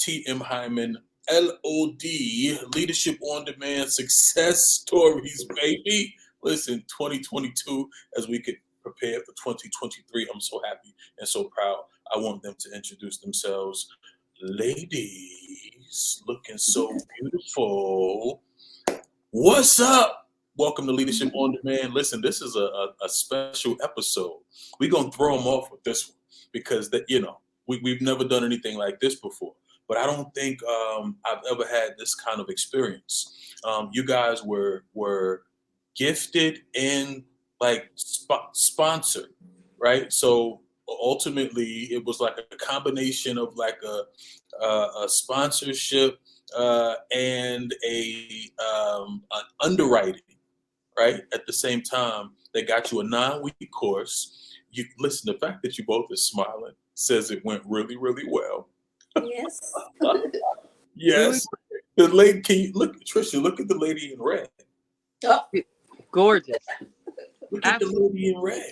T.M. Hyman, LOD, Leadership on Demand Success Stories, baby. Listen, 2022, as we could prepare for 2023, I'm so happy and so proud. I want them to introduce themselves. Ladies, looking so beautiful. What's up? Welcome to Leadership on Demand. Listen, this is a special episode. We're going to throw them off with this one because, we've never done anything like this before. But I don't think I've ever had this kind of experience. You guys were gifted and sponsored, right? So ultimately, it was like a combination of like a sponsorship and an underwriting, right? At the same time, they got you a 9-week course. You listen. The fact that you both are smiling says it went really, really well. Yes. Yes. The lady, can you look, Trisha? Look at the lady in red. Oh, gorgeous. Look at the lady in red.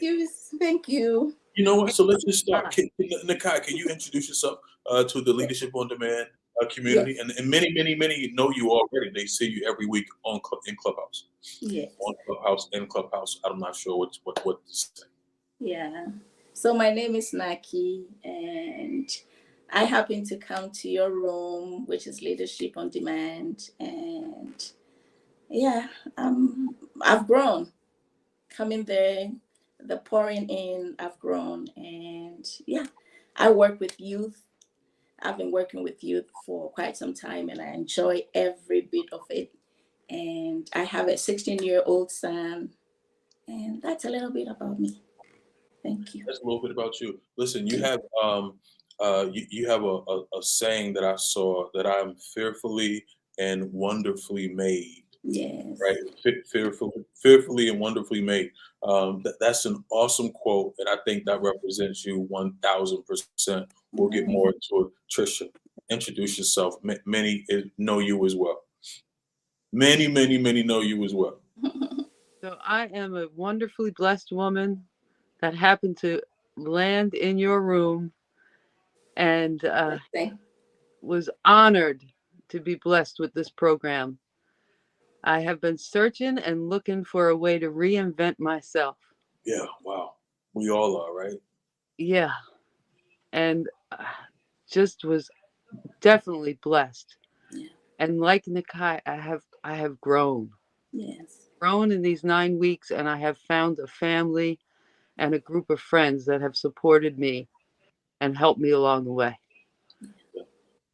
Thank you. You know what? So let's just start. Nakai, can you introduce yourself to the Leadership on Demand community? Yes. And many know you already. They see you every week in Clubhouse. Yes. In Clubhouse. I'm not sure what to say. Yeah. So my name is Naaki, and I happen to come to your room, which is Leadership on Demand, and yeah, I've grown. Coming there, the pouring in, I've grown, and yeah, I work with youth. I've been working with youth for quite some time, and I enjoy every bit of it. And I have a 16-year-old son, and that's a little bit about me. Thank you. That's a little bit about you. Listen, you have you have a saying that I saw that I'm fearfully and wonderfully made. Yes. Right, fearfully and wonderfully made. That's an awesome quote, and I think that represents you 1,000%. We'll get more into it. Trisha, introduce yourself. Many know you as well. Many know you as well. So I am a wonderfully blessed woman that happened to land in your room and was honored to be blessed with this program. I have been searching and looking for a way to reinvent myself. Yeah, wow. We all are, right? Yeah. And just was definitely blessed. Yeah. And like Nakai, I have grown. Yes. Grown in these 9 weeks, and I have found a family and a group of friends that have supported me and helped me along the way.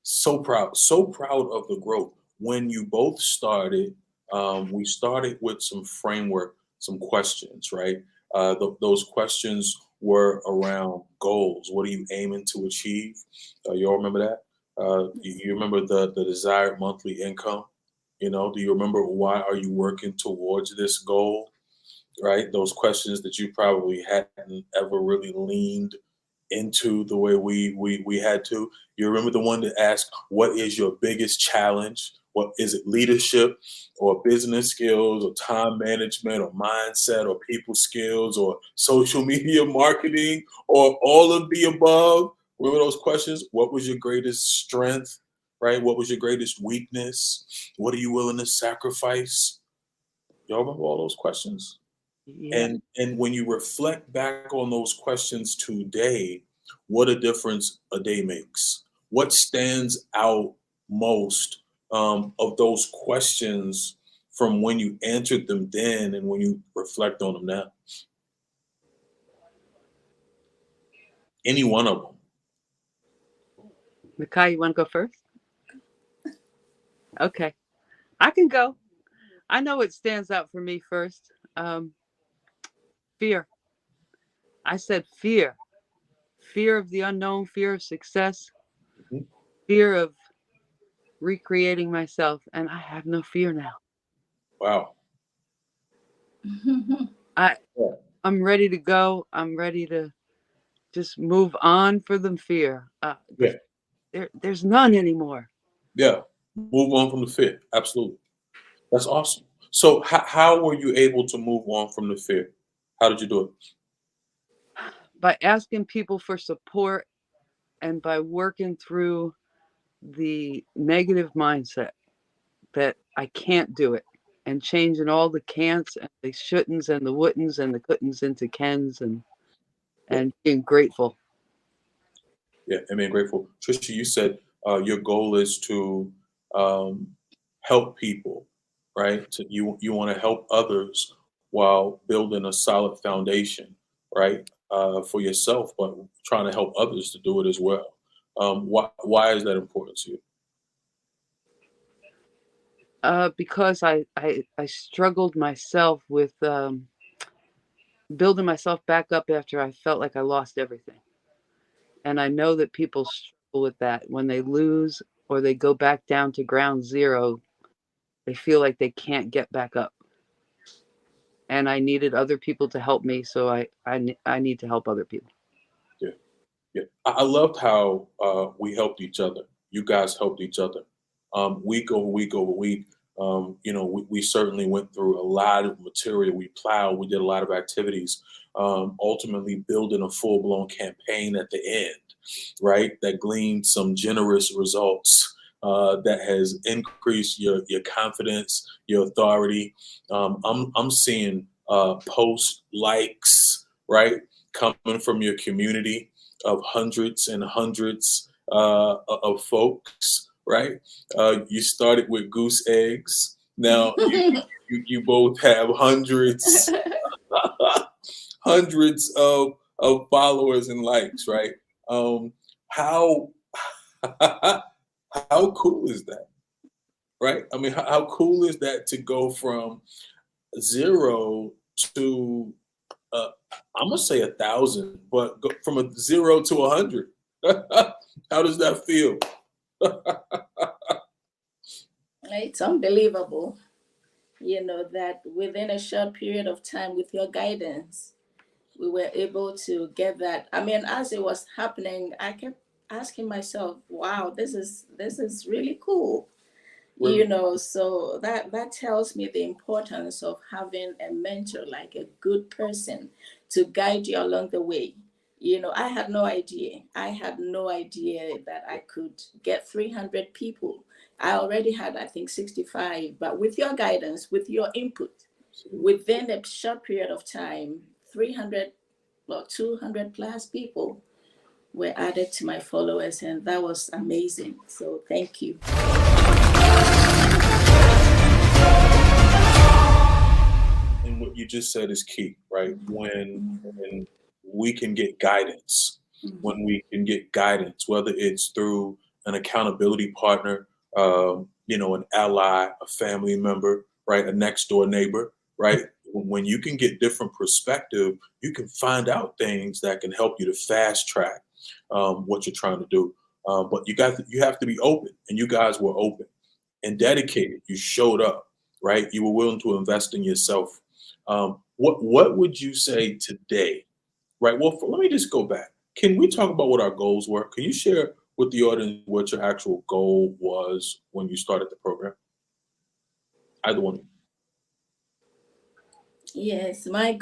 So proud of the growth. When you both started, we started with some framework, some questions, right? Those questions were around goals. What are you aiming to achieve? You all remember that? You remember the desired monthly income? Do you remember why are you working towards this goal? Right? Those questions that you probably hadn't ever really leaned into the way we had to. You remember the one that asked, what is your biggest challenge? What is it, leadership or business skills or time management or mindset or people skills or social media marketing or all of the above? Remember those questions? What was your greatest strength, right? What was your greatest weakness? What are you willing to sacrifice? Y'all remember all those questions? Yeah. And when you reflect back on those questions today, what a difference a day makes. What stands out most of those questions from when you answered them then and when you reflect on them now? Any one of them. Nakai, you want to go first? Okay. I can go. I know what stands out for me first. Fear. I said fear. Fear of the unknown, fear of success, fear of recreating myself. And I have no fear now. Wow. I'm ready to go. I'm ready to just move on for the fear. There's none anymore. Yeah. Move on from the fear. Absolutely. That's awesome. So how were you able to move on from the fear? How did you do it? By asking people for support and by working through the negative mindset that I can't do it, and changing all the can'ts and the shouldn'ts and the wouldn'ts and the couldn'ts into cans, and being grateful. Yeah, I mean, grateful. Trisha, you said your goal is to um, help people, right? You want to help others while building a solid foundation, right, for yourself, but trying to help others to do it as well. Why is that important to you? Because I struggled myself with building myself back up after I felt like I lost everything. And I know that people struggle with that when they lose or they go back down to ground zero. They feel like they can't get back up. And I needed other people to help me, so I need to help other people. Yeah. Yeah, I loved how we helped each other. You guys helped each other week over week over week. We certainly went through a lot of material. We plowed. We did a lot of activities. Ultimately, building a full blown campaign at the end, right? That gleaned some generous results. That has increased your confidence, your authority. I'm seeing post likes, right, coming from your community of hundreds and hundreds of folks, right? You started with goose eggs. Now you both have hundreds, hundreds of followers and likes, right? How how cool is that, right? I mean, how cool is that to go from zero to I'm gonna say 1,000, but go from a 0 to 100. How does that feel? It's unbelievable, that within a short period of time, with your guidance, we were able to get that. I mean, as it was happening, I kept asking myself, wow, this is really cool. So that tells me the importance of having a mentor, like a good person, to guide you along the way. I had no idea. That I could get 300 people. I already had, I think, 65, but with your guidance, with your input, within a short period of time, 300 or 200 plus people were added to my followers, and that was amazing. So thank you. And what you just said is key, right? When we can get guidance, when we can get guidance, whether it's through an accountability partner, an ally, a family member, right, a next door neighbor, right? When you can get different perspective, you can find out things that can help you to fast track what you're trying to do. But you have to be open, and you guys were open and dedicated. You showed up, right? You were willing to invest in yourself. What would you say today, right? Well, let me just go back. Can we talk about what our goals were? Can you share with the audience what your actual goal was when you started the program? Either one. Yes, my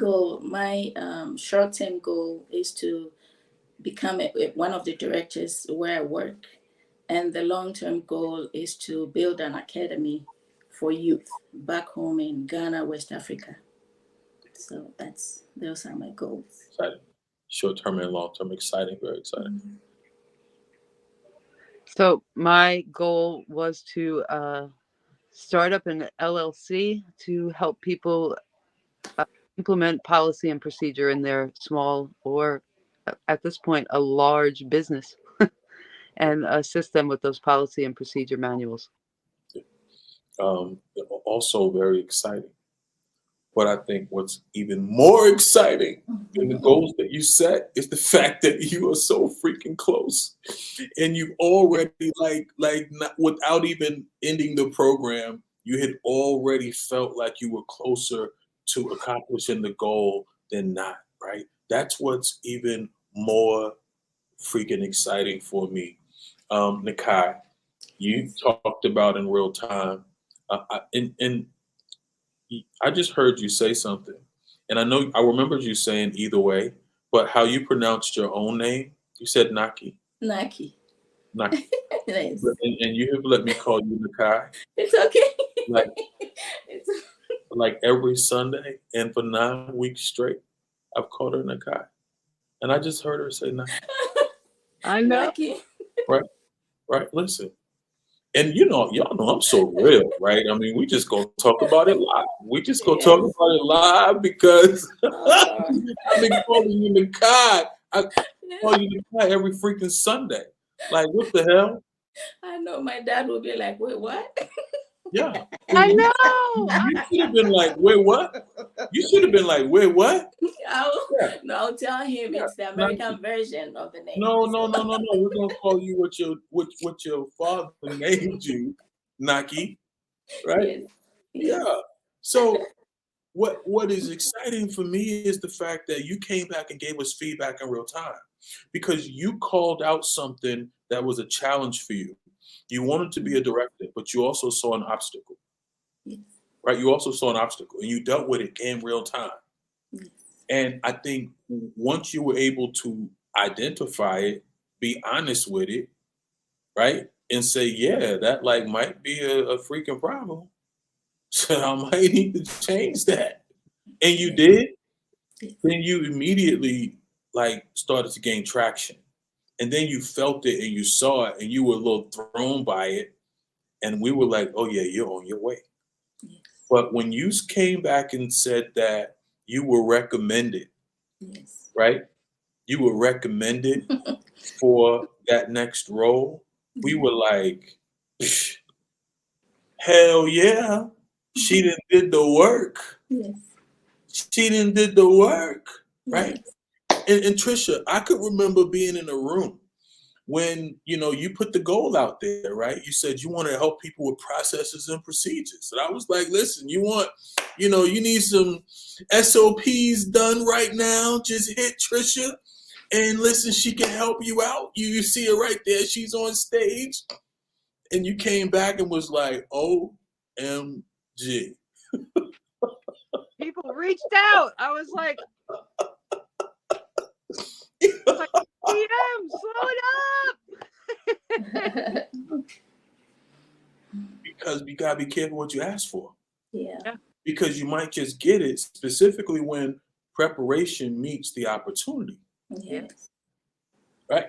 short-term goal is to become one of the directors where I work. And the long-term goal is to build an academy for youth back home in Ghana, West Africa. So those are my goals. Exciting. Short term and long term. Exciting. Very exciting. Mm-hmm. So my goal was to start up an LLC to help people implement policy and procedure in their small or, at this point, a large business, and assist them with those policy and procedure manuals. Also very exciting. But I think what's even more exciting than the goals that you set is the fact that you are so freaking close, and you already not, without even ending the program, you had already felt like you were closer to accomplishing the goal than not. Right? That's what's even more freaking exciting for me. Nakai, you Yes. talked about in real time, and I just heard you say something, and I remembered you saying either way, but how you pronounced your own name, you said Naaki. Naaki. Naaki. Nice. And you have let me call you Nakai, It's okay. like It's like every Sunday, and for 9 weeks straight, I've called her Nakai, and I just heard her say Naaki. I know. Naaki. Right, right. Listen, and you know, y'all know I'm so real, right? I mean, we just gonna talk about it live. We just gonna talk Yes. about it live because Oh, I've been calling you Nakai. I call you Nakai every freaking Sunday. Like, what the hell? I know my dad will be like, wait, what? Yeah. I You, know. you should have been like, wait, what? You should have been like, wait, what? Yeah, No, I'll tell him yeah. it's the Nike. American version of the name. No, no, So no, no, no. We're gonna call you what your father named you, Nike, right? yes, yes, Yeah. So what is exciting for me is the fact that you came back and gave us feedback in real time because you called out something that was a challenge for you. You wanted to be a director, but you also saw an obstacle, yes, right? You also saw an obstacle and you dealt with it in real time. yes, And I think once you were able to identify it, be honest with it, right? And say, yeah, that like might be a freaking problem. So I might need to change that. And you yes, did, yes, then you immediately like started to gain traction. And then you felt it and you saw it and you were a little thrown by it. And we were like, oh yeah, you're on your way. yes, But when you came back and said that you were recommended, yes. right? You were recommended for that next role. We were like, "Psh, hell yeah. She didn't did the work. Yes, She didn't did the work. Right? yes, And Trisha, I could remember being in a room when you put the goal out there, right? You said you want to help people with processes and procedures. And I was like, listen, you need some SOPs done right now. Just hit Trisha and listen, she can help you out. You see her right there. She's on stage. And you came back and was like, OMG. People reached out. I was like, PM, slow it up. Because you gotta be careful what you ask for. yeah, Because you might just get it specifically when preparation meets the opportunity. yes. Right?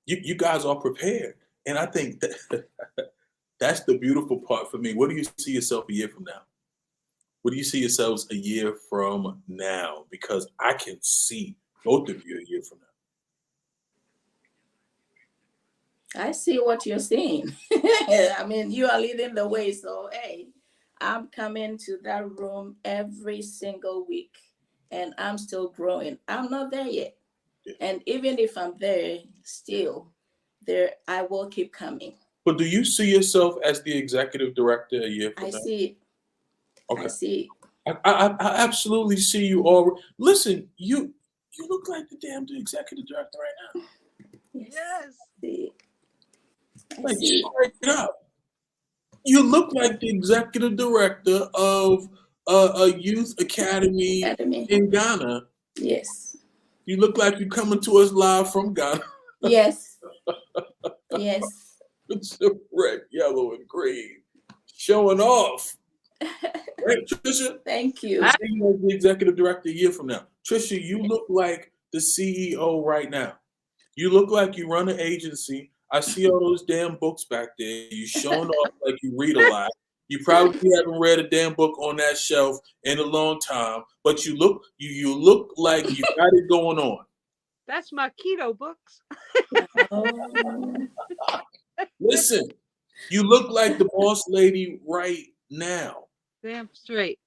You guys are prepared. And I think that that's the beautiful part for me. What do you see yourself a year from now? What do you see yourselves a year from now? Because I can see both of you a year from now. I see what you're saying. I mean, you are leading the way. So, hey, I'm coming to that room every single week and I'm still growing. I'm not there yet. Yeah. And even if I'm there, still, I will keep coming. But do you see yourself as the executive director a year from I now? see it. Okay. I see it. I absolutely see you all. Listen, you look like the damn executive director right now. Yes. See. Like straight up. You look like the executive director of a youth academy in Ghana. Yes. You look like you're coming to us live from Ghana. Yes. Yes. It's red, yellow, and green. Showing off. Right, Trisha? Thank you. We'll see you as the executive director a year from now. Trisha, you look like the CEO right now. You look like you run an agency. I see all those damn books back there. You showing off like you read a lot. You probably haven't read a damn book on that shelf in a long time, but you look like you got it going on. That's my keto books. Oh. Listen, you look like the boss lady right now. Damn straight.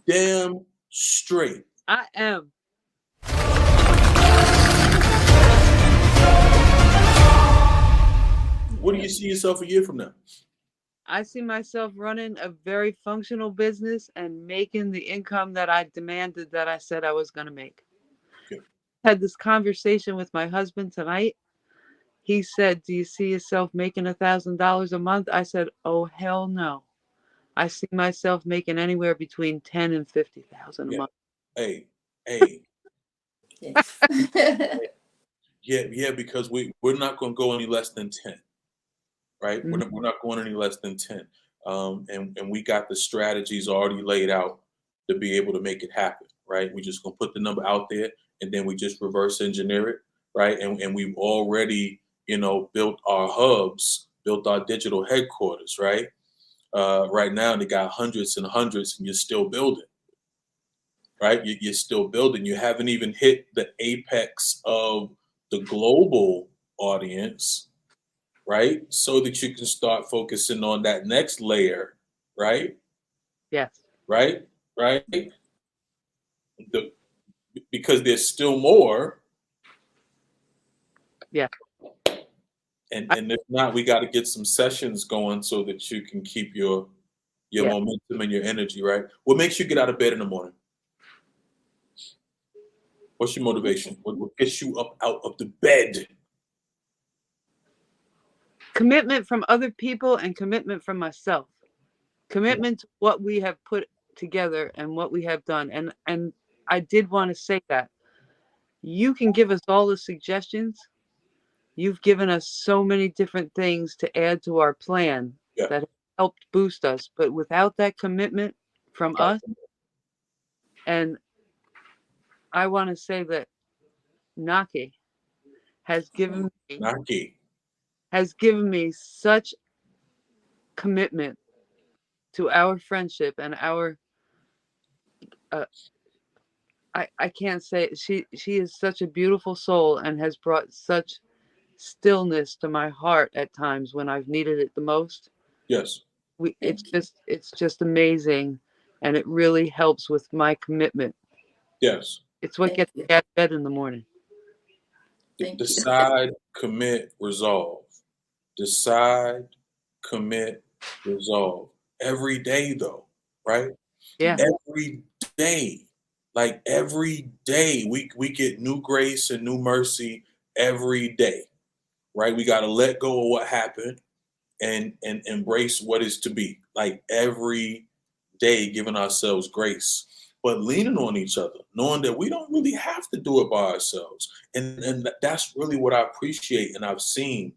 Damn straight. I am. What do you see yourself a year from now? I see myself running a very functional business and making the income that I demanded that I said I was going to make. Good. Had this conversation with my husband tonight. He said, do you see yourself making $1,000 a month? I said, oh, hell no. I see myself making anywhere between 10 and 50,000 a month. Hey. Yes. Yeah, because we're not going to go any less than 10. right? We're not going any less than 10. And we got the strategies already laid out to be able to make it happen, right? We just gonna put the number out there, and then we just reverse engineer it, right? And we've already, built our hubs, built our digital headquarters, right? Right now they got hundreds and hundreds, and you're still building, right? You're still building. You haven't even hit the apex of the global audience, right? So that you can start focusing on that next layer, right? Yes. Right? Right? Because there's still more. Yeah. And if not, we got to get some sessions going so that you can keep your Yeah. momentum and your energy, right? What makes you get out of bed in the morning? What's your motivation? What gets you up out of the bed? Commitment from other people and commitment from myself. Commitment to what we have put together and what we have done. And I did want to say that you can give us all the suggestions. You've given us so many different things to add to our plan Yeah. that have helped boost us. But without that commitment from us, and I want to say that Naaki has given Naaki. me such commitment to our friendship and our I can't say she is such a beautiful soul and has brought such stillness to my heart at times when I've needed it the most. Yes. It's just amazing, and it really helps with my commitment. Yes. It's what gets me out of bed in the morning. Decide, commit, resolve. Decide, commit, resolve. Every day, though, right? Yeah. Every day. Like every day, we get new grace and new mercy every day, right? We got to let go of what happened and embrace what is to be. Like every day, giving ourselves grace, but leaning on each other, knowing that we don't really have to do it by ourselves. And that's really what I appreciate and I've seen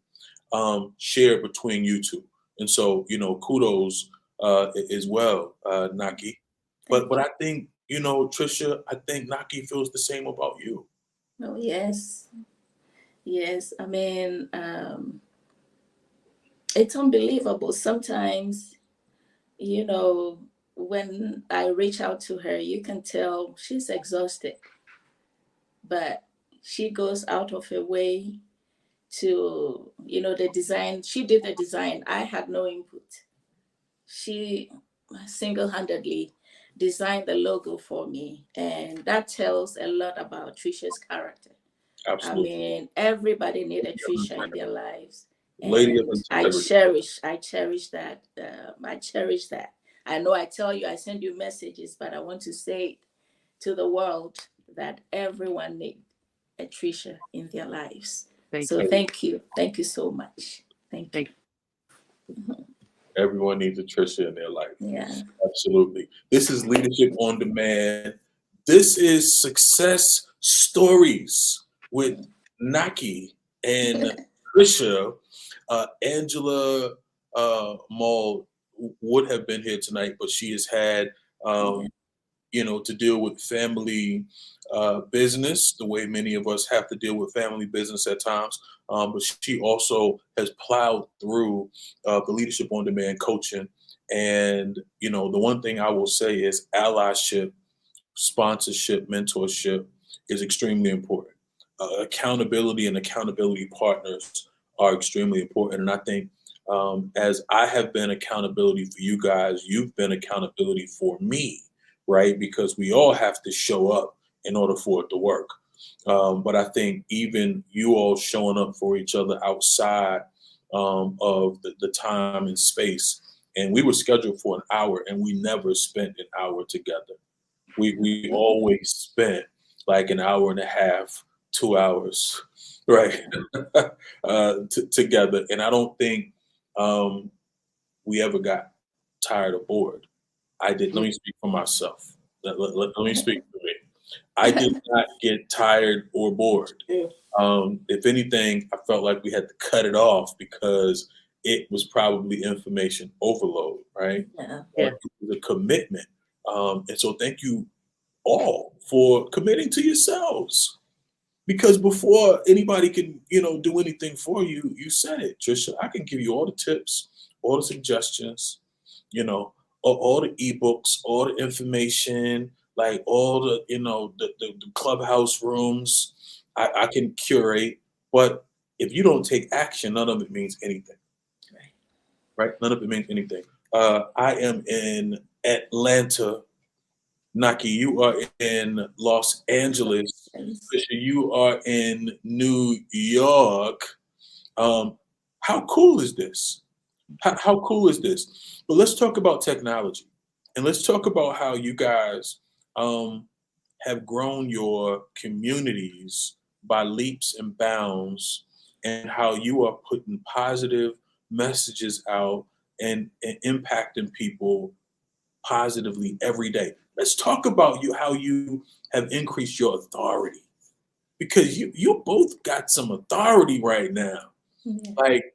shared between you two. And so, kudos as well, Naaki. But I think, Trisha, I think Naaki feels the same about you. Oh, yes. Yes. I mean, it's unbelievable. Sometimes, when I reach out to her, you can tell she's exhausted, but she goes out of her way to, the design. She did the design. I had no input. She single-handedly designed the logo for me, and that tells a lot about Trisha's character. Absolutely. I mean, everybody needed Trisha in their lives, Lady of and integrity. I cherish that. I cherish that. I know I tell you, I send you messages, but I want to say to the world that everyone needs a Trisha in their lives. Thank So you. thank you so much. Thank you. Everyone needs a Trisha in their life. Yeah. Absolutely. This is Leadership on Demand. This is Success Stories with Naaki and Trisha. Angela Mull would have been here tonight, but she has had, to deal with family business the way many of us have to deal with family business at times. But she also has plowed through the Leadership on Demand coaching. And, the one thing I will say is allyship, sponsorship, mentorship is extremely important. Accountability and accountability partners are extremely important. And I think as I have been accountability for you guys, you've been accountability for me, right? Because we all have to show up in order for it to work. But I think even you all showing up for each other outside of the time and space. And we were scheduled for an hour and we never spent an hour together. We always spent like an hour and a half, 2 hours, right, together. And I don't think we ever got tired or bored. I did. Let me speak for myself. Let me speak for me. I did not get tired or bored. If anything, I felt like we had to cut it off because it was probably information overload, right? Yeah. Yeah. It was a commitment. And so thank you all for committing to yourselves. Because before anybody can, do anything for you, you said it, Trisha. I can give you all the tips, all the suggestions, all the ebooks, all the information, like all the, the clubhouse rooms. I can curate, but if you don't take action, none of it means anything. Right? None of it means anything. I am in Atlanta. Naaki, you are in Los Angeles. Trisha, you are in New York. How cool is this? How cool is this? But let's talk about technology, and let's talk about how you guys have grown your communities by leaps and bounds, and how you are putting positive messages out and impacting people positively every day. Let's talk about how you have increased your authority, because you both got some authority right now, like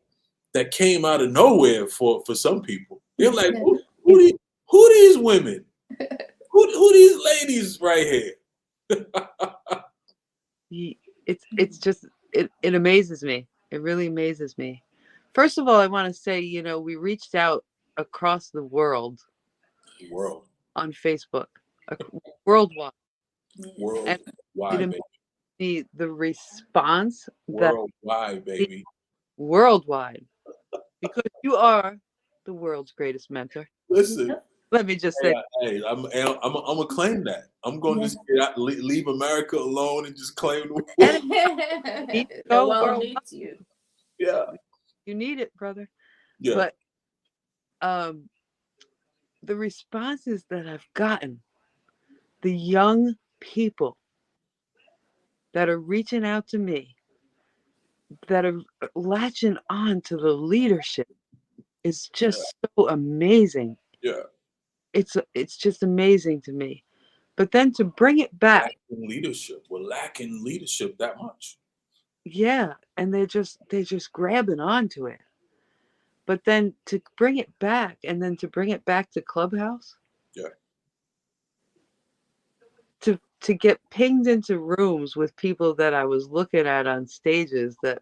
that came out of nowhere for some people. They're like, who these women? Who these ladies right here? It's just it amazes me. It really amazes me. First of all, I want to say, we reached out across the world World, on Facebook, worldwide, and it worldwide, amazed baby. me the response that Worldwide, baby. worldwide, because you are the world's greatest mentor. Listen, Let me just say, hey, I'm gonna claim that. I'm gonna just get out, leave America alone and just claim the world. and you The go world worldwide. needs you. Yeah, You need it, brother. yeah, But the responses that I've gotten, the young people that are reaching out to me, that are latching on to the leadership, is just so amazing. yeah. It's just amazing to me. But then to bring it back, Lacking leadership. We're lacking leadership that much. yeah, and they're just grabbing onto it. But then to bring it back, and then to bring it back to Clubhouse, Yeah, to get pinged into rooms with people that I was looking at on stages, that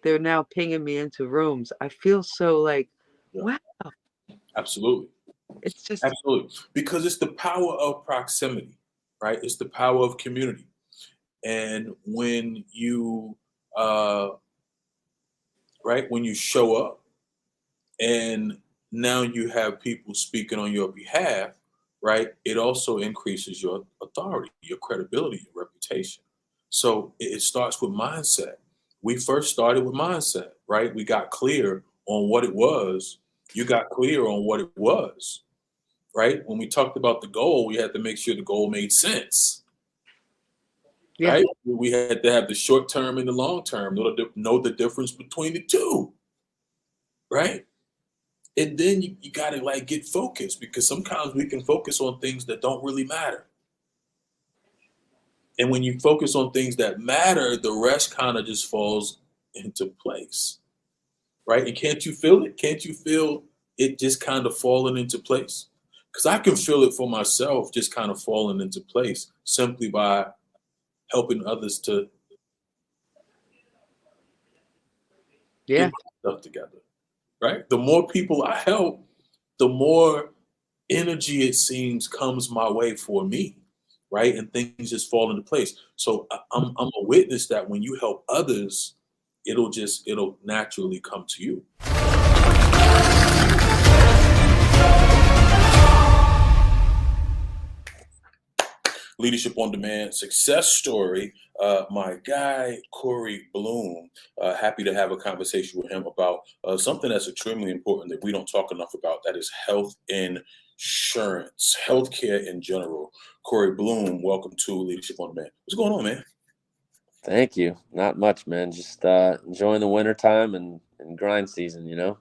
they're now pinging me into rooms. I feel so like, yeah. wow, Absolutely, it's just, absolutely. Because it's the power of proximity, right? It's the power of community. And when you, right, when you show up, and now you have people speaking on your behalf, right? It also increases your authority, your credibility, your reputation. So it starts with mindset. We first started with mindset, right? We got clear on what it was. You got clear on what it was, right? When we talked about the goal, we had to make sure the goal made sense, yeah, right? We had to have the short term and the long term, know the difference between the two, right? And then you got to like get focused, because sometimes we can focus on things that don't really matter. And when you focus on things that matter, the rest kind of just falls into place, right? And can't you feel it? Can't you feel it just kind of falling into place? Because I can feel it for myself, just kind of falling into place simply by helping others to yeah, get stuff together, right? The more people I help, the more energy, it seems, comes my way for me, right? And things just fall into place. So I'm a witness that when you help others, it'll naturally come to you. Leadership on Demand success story. My guy, Cory Blum, happy to have a conversation with him about something that's extremely important that we don't talk enough about. That is health insurance, healthcare in general. Cory Blum, welcome to Leadership on Demand. What's going on, man? Thank you. Not much, man. Just enjoying the wintertime and grind season,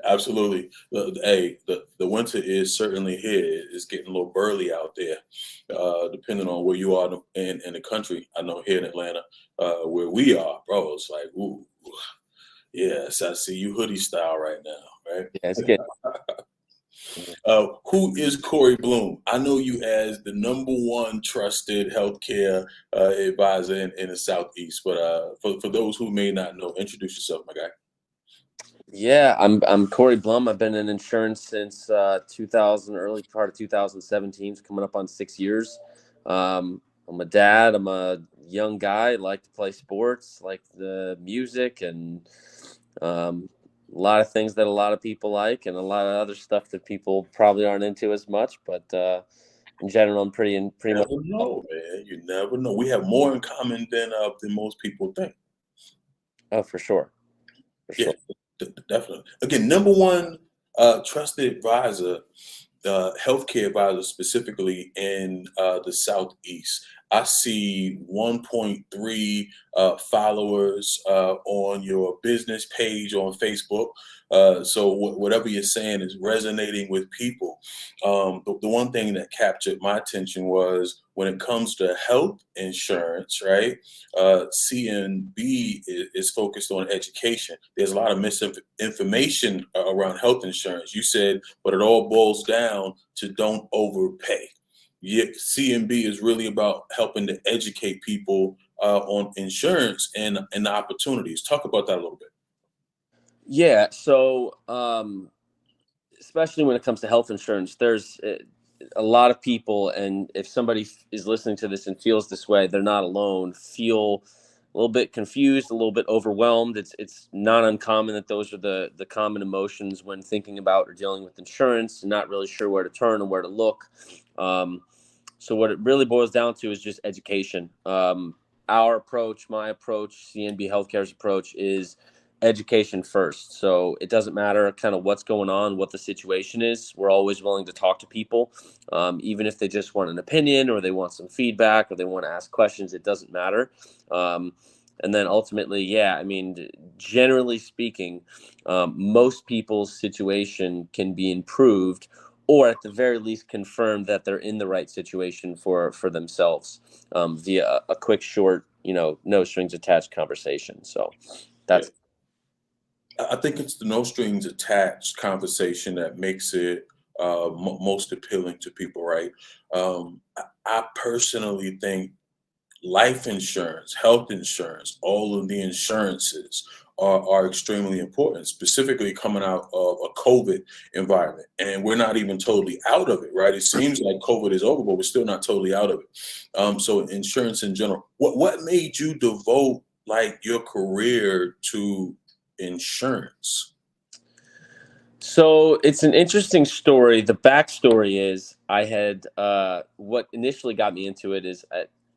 Absolutely. The winter is certainly here. It's getting a little burly out there, depending on where you are in the country. I know here in Atlanta, where we are, bro, it's like, ooh, Yes, I see you hoodie style right now, right? Yeah, it's good. Who is Cory Blum? I know you as the #1 trusted healthcare advisor in the Southeast, but for those who may not know, introduce yourself, my guy. Yeah, I'm Cory Blum. I've been in insurance since 2000, early part of 2017. It's coming up on 6 years. I'm a dad. I'm a young guy. Like to play sports, like the music, and a lot of things that a lot of people like, and a lot of other stuff that people probably aren't into as much. But in general, I'm pretty You much. never know, man. You never know. We have more in common than most people think. Oh, for sure, for Yeah, sure. definitely. Again, #1 trusted advisor, healthcare advisor specifically in the Southeast. I see 1.3 followers on your business page on Facebook. So whatever you're saying is resonating with people. The one thing that captured my attention was when it comes to health insurance, right? CNB is focused on education. There's a lot of misinformation around health insurance. You said, but it all boils down to don't overpay. Yet CNB is really about helping to educate people on insurance and the opportunities. Talk about that a little bit. Yeah. So, especially when it comes to health insurance, there's a lot of people, and if somebody is listening to this and feels this way, they're not alone. Feel a little bit confused, a little bit overwhelmed. It's not uncommon that those are the common emotions when thinking about or dealing with insurance, and not really sure where to turn and where to look. So what it really boils down to is just education. Our approach, my approach, CNB Healthcare's approach is education first. So it doesn't matter kind of what's going on, what the situation is. We're always willing to talk to people, even if they just want an opinion or they want some feedback or they want to ask questions. It doesn't matter. And then ultimately, yeah, I mean, generally speaking, most people's situation can be improved, or at the very least confirm that they're in the right situation for themselves, via a quick, short, no strings attached conversation. So Yeah. that's. I think it's the no strings attached conversation that makes it most appealing to people, right? I personally think life insurance, health insurance, all of the insurances are extremely important, specifically coming out of a COVID environment. And we're not even totally out of it, right? It seems like COVID is over, but we're still not totally out of it. So insurance in general, what made you devote like your career to insurance? So it's an interesting story. The backstory is I had what initially got me into it is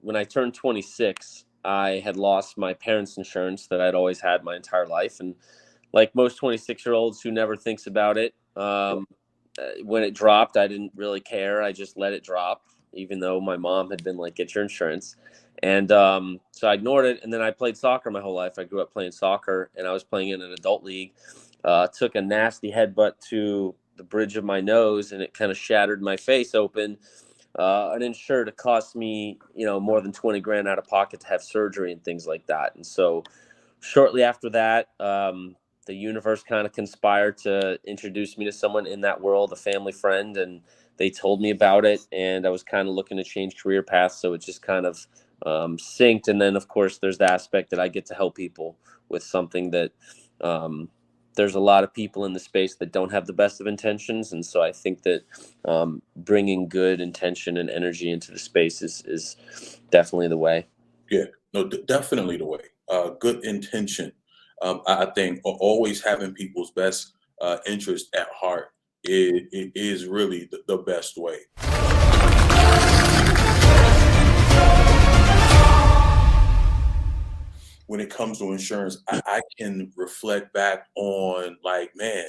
when I turned 26, I had lost my parents' insurance that I'd always had my entire life, and like most 26-year-olds who never thinks about it, when it dropped, I didn't really care. I just let it drop, even though my mom had been like, "Get your insurance." And so I ignored it. And then I played soccer my whole life. I grew up playing soccer, and I was playing in an adult league. Took a nasty headbutt to the bridge of my nose, and it kind of shattered my face open. An insured, it cost me, more than 20 grand out of pocket to have surgery and things like that. And so shortly after that, the universe kind of conspired to introduce me to someone in that world, a family friend, and they told me about it. And I was kind of looking to change career paths, so it just kind of synced. And then, of course, there's the aspect that I get to help people with something that there's a lot of people in the space that don't have the best of intentions. And so I think that bringing good intention and energy into the space is definitely the way. Yeah, no, definitely the way. Good intention. I think always having people's best interest at heart is really the best way. When it comes to insurance, I can reflect back on like, man,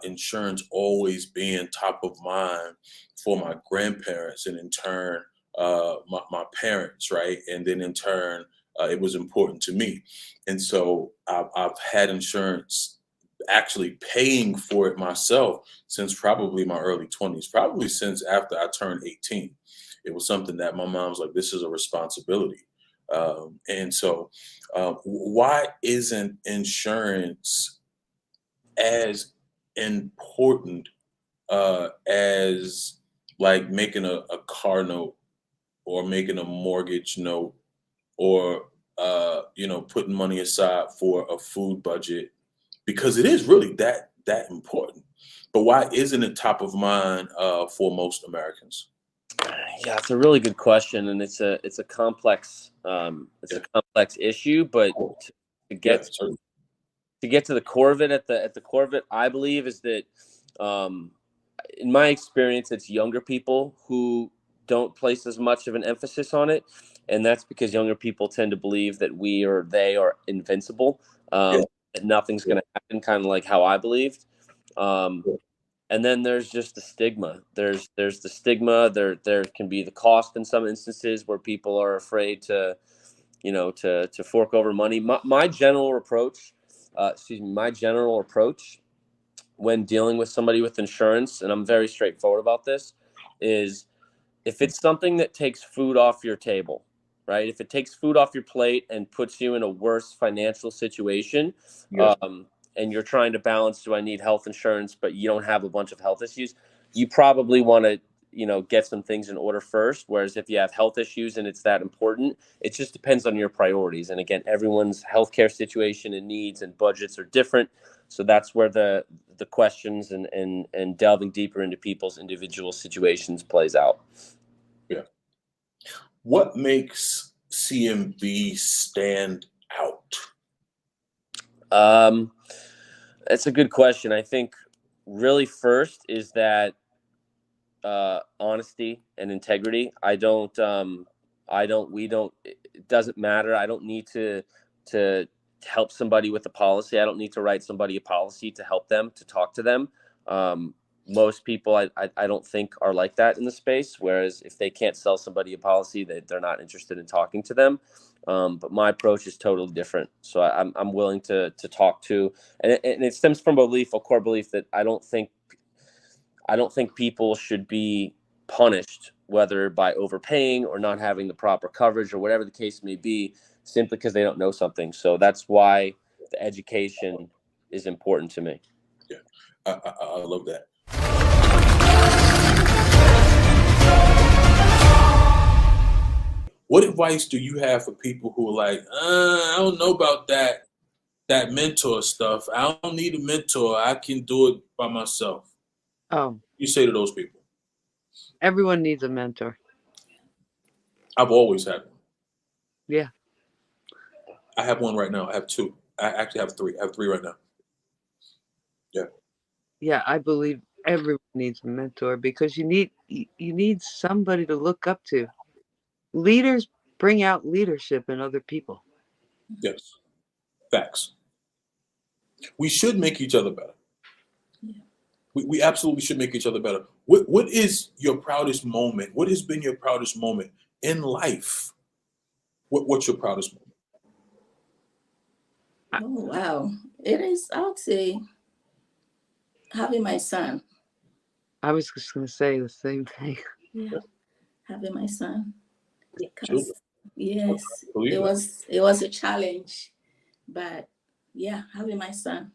insurance always being top of mind for my grandparents, and in turn, my parents, right? And then in turn, it was important to me. And so I've had insurance, actually paying for it myself since probably my early 20s, probably since after I turned 18. It was something that my mom was like, this is a responsibility. And so, why isn't insurance as important as like making a car note or making a mortgage note or putting money aside for a food budget? Because it is really that important. But why isn't it top of mind for most Americans? Yeah, it's a really good question, and it's a complex issue. But to Yeah, get certainly. to get to the core of it, at the core of it, I believe is that, in my experience, it's younger people who don't place as much of an emphasis on it, and that's because younger people tend to believe that we or they are invincible, Yeah. that nothing's going to happen, kind of like how I believed. Um, and then there's just the stigma. There's the stigma. There can be the cost in some instances where people are afraid to, to fork over money. My general approach, my general approach when dealing with somebody with insurance, and I'm very straightforward about this, is if it's something that takes food off your table, right? If it takes food off your plate and puts you in a worse financial situation, Yeah. and you're trying to balance, do I need health insurance, but you don't have a bunch of health issues, you probably want to, get some things in order first. Whereas if you have health issues and it's that important, it just depends on your priorities. And again, everyone's healthcare situation and needs and budgets are different. So that's where the questions and delving deeper into people's individual situations plays out. Yeah. What makes CMB stand out? That's a good question. I think really first is that honesty and integrity. It doesn't matter. I don't need to help somebody with a policy. I don't need to write somebody a policy to help them, to talk to them. Most people I don't think are like that in the space. Whereas if they can't sell somebody a policy, they're not interested in talking to them. But my approach is totally different. So I'm willing to talk to, and it stems from a core belief that I don't think people should be punished, whether by overpaying or not having the proper coverage or whatever the case may be, simply because they don't know something. So that's why the education is important to me. Yeah, I love that. What advice do you have for people who are like, I don't know about that mentor stuff. I don't need a mentor. I can do it by myself. Oh, You say to those people? everyone needs a mentor. I've always had one. Yeah. I have one right now. I have two. I actually have three. I have three right now. Yeah. Yeah, I believe everyone needs a mentor because you need somebody to look up to. Leaders bring out leadership in other people. Yes. Facts. We should make each other better. Yeah. We absolutely should make each other better. What is your proudest moment? What has been your proudest moment in life? What's your proudest moment? Oh, wow. It is, I would say, having my son. I was just going to say the same thing. Yeah, having my son. Yeah, Because, children. yes, I believe it that. was a challenge. But yeah, having my son.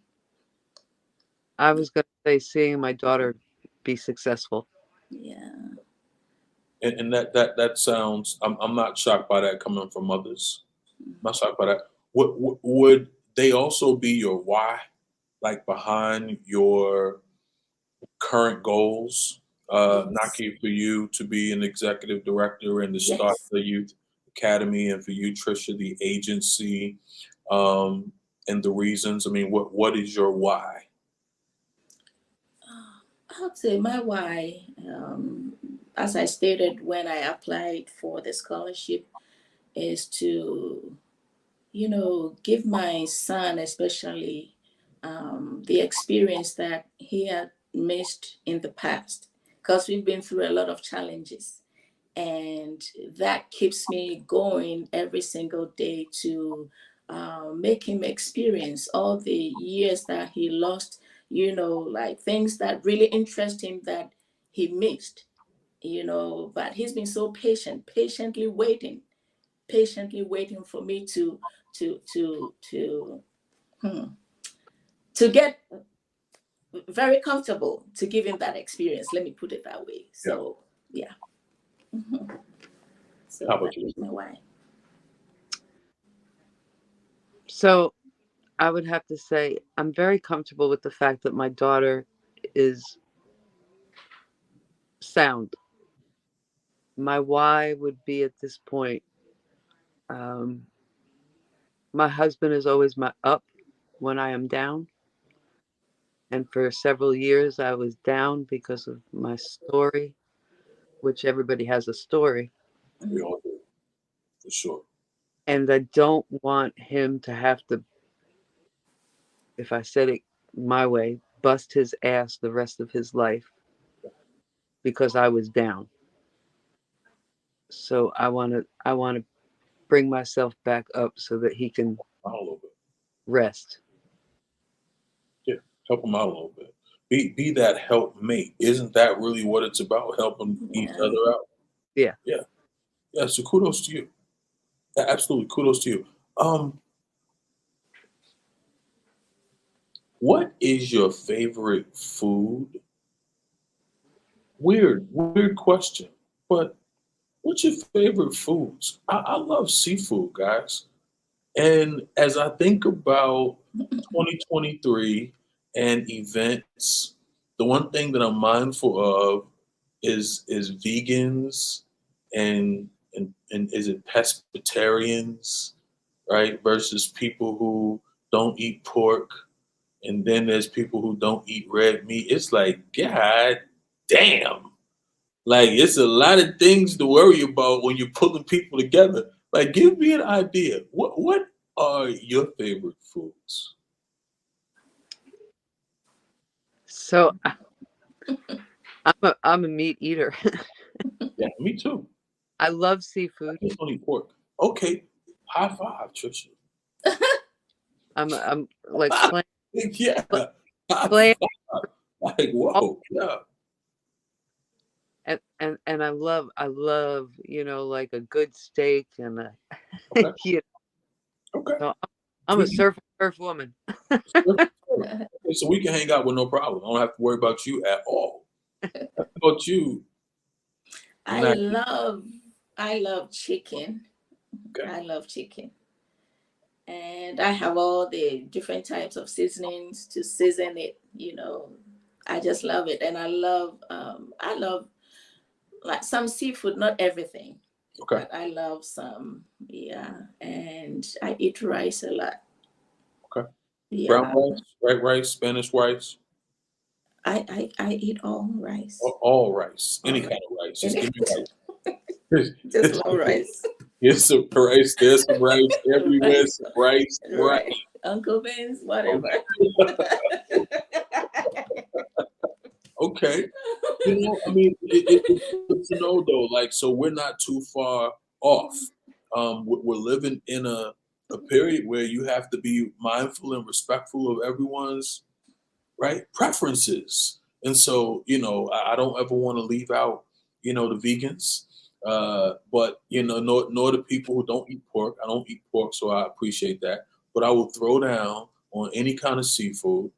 I was going to say seeing my daughter be successful. Yeah. And that sounds. I'm not shocked by that coming from others. I'm not shocked by that. Would they also be your why, like behind your current goals? Yes. Naaki, for you to be an executive director and to start Yes. the youth academy, and for you, Trisha, the agency, um, and the reasons. I mean, what is your why? I would say my why, as I stated when I applied for the scholarship, is to, give my son, especially, the experience that he had missed in the past, because we've been through a lot of challenges. And that keeps me going every single day to make him experience all the years that he lost, like things that really interest him that he missed, but he's been so patient, patiently waiting, patiently waiting for me to get very comfortable to give him that experience. Let me put it that way. So yeah. So How about you? My why. So I would have to say I'm very comfortable with the fact that my daughter is sound. My why would be at this point, my husband is always my up when I am down. And for several years, I was down because of my story, which everybody has a story. We all do, for sure. And I don't want him to have to, if I said it my way, bust his ass the rest of his life because I was down. So I want to bring myself back up so that he can Out a little bit. rest. Yeah, help them out a little bit. Be that helpmate. Isn't that really what it's about? Helping each other out. Yeah. Yeah. Yeah. So kudos to you. Yeah, absolutely, kudos to you. What is your favorite food? Weird question. But what's your favorite foods? I love seafood, guys. And as I think about 2023 and events, the one thing that I'm mindful of is vegans and is it pescatarians, right? Versus people who don't eat pork, and then there's people who don't eat red meat. It's like, God damn. Like, it's a lot of things to worry about when you're pulling people together. Like, give me an idea. What are your favorite foods? So I'm a meat eater. Yeah, me too. I love I seafood. just don't eat pork. Okay, high five, Trisha. I'm like clam, Yeah, high clam five. Like, whoa, yeah. and I love like a good steak and a Okay, you okay. know, I'm a surf woman. Okay, so we can hang out with no problem. I don't have to worry about you at all. How about you? I Naaki? love chicken. Okay. I love chicken. And I have all the different types of seasonings to season it, I just love it. And I love like some seafood, not everything. Okay. But I love some, yeah. And I eat rice a lot. Okay. Brown Yeah. rice, white rice, Spanish rice, I eat all rice. all rice, All any rice. kind of rice. Just give me rice. Just love rice. Here's some rice. There's some rice everywhere. Rice. Some rice, right? Right. Uncle Ben's, whatever. Okay. I mean, it's good to know though. Like, so we're not too far off. We're living in a period where you have to be mindful and respectful of everyone's preferences. And so, I don't ever want to leave out, the vegans, but nor the people who don't eat pork. I don't eat pork, so I appreciate that. But I will throw down on any kind of seafood,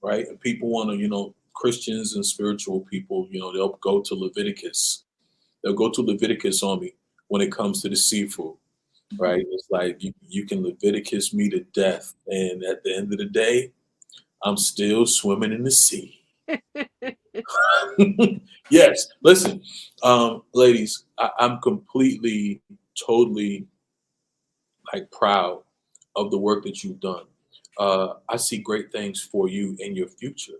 right? And people want to, Christians and spiritual people, they'll go to Leviticus. They'll go to Leviticus on me when it comes to the seafood, right? It's like you can Leviticus me to death, and at the end of the day, I'm still swimming in the sea. Yes, listen, ladies, I'm completely, totally proud of the work that you've done. I see great things for you in your future.